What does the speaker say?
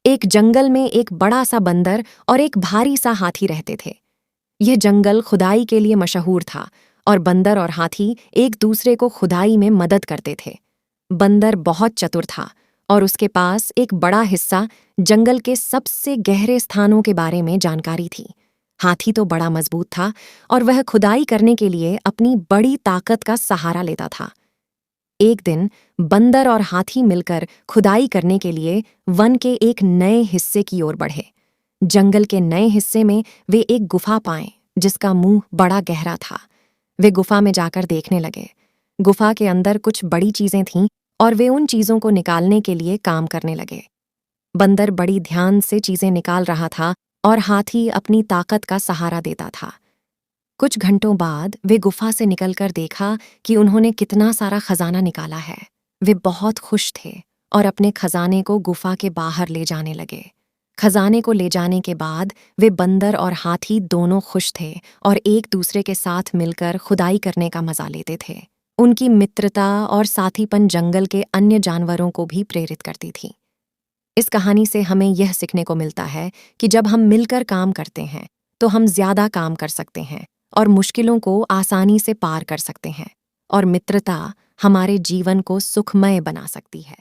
एक जंगल में एक बड़ा सा बंदर और एक भारी सा हाथी रहते थे। यह जंगल खुदाई के लिए मशहूर था और बंदर और हाथी एक दूसरे को खुदाई में मदद करते थे। बंदर बहुत चतुर था और उसके पास एक बड़ा हिस्सा जंगल के सबसे गहरे स्थानों के बारे में जानकारी थी। हाथी तो बड़ा मजबूत था और वह खुदाई करने के लिए अपनी बड़ी ताकत का सहारा लेता था। एक दिन बंदर और हाथी मिलकर खुदाई करने के लिए वन के एक नए हिस्से की ओर बढ़े। जंगल के नए हिस्से में वे एक गुफा पाए जिसका मुंह बड़ा गहरा था। वे गुफा में जाकर देखने लगे। गुफा के अंदर कुछ बड़ी चीजें थीं और वे उन चीजों को निकालने के लिए काम करने लगे। बंदर बड़ी ध्यान से चीजें निकाल रहा था और हाथी अपनी ताकत का सहारा देता था। कुछ घंटों बाद वे गुफा से निकलकर देखा कि उन्होंने कितना सारा खजाना निकाला है। वे बहुत खुश थे और अपने खजाने को गुफा के बाहर ले जाने लगे। खजाने को ले जाने के बाद वे बंदर और हाथी दोनों खुश थे और एक दूसरे के साथ मिलकर खुदाई करने का मजा लेते थे। उनकी मित्रता और साथीपन जंगल के अन्य जानवरों को भी प्रेरित करती थी। इस कहानी से हमें यह सीखने को मिलता है कि जब हम मिलकर काम करते हैं तो हम ज्यादा काम कर सकते हैं और मुश्किलों को आसानी से पार कर सकते हैं, और मित्रता हमारे जीवन को सुखमय बना सकती है।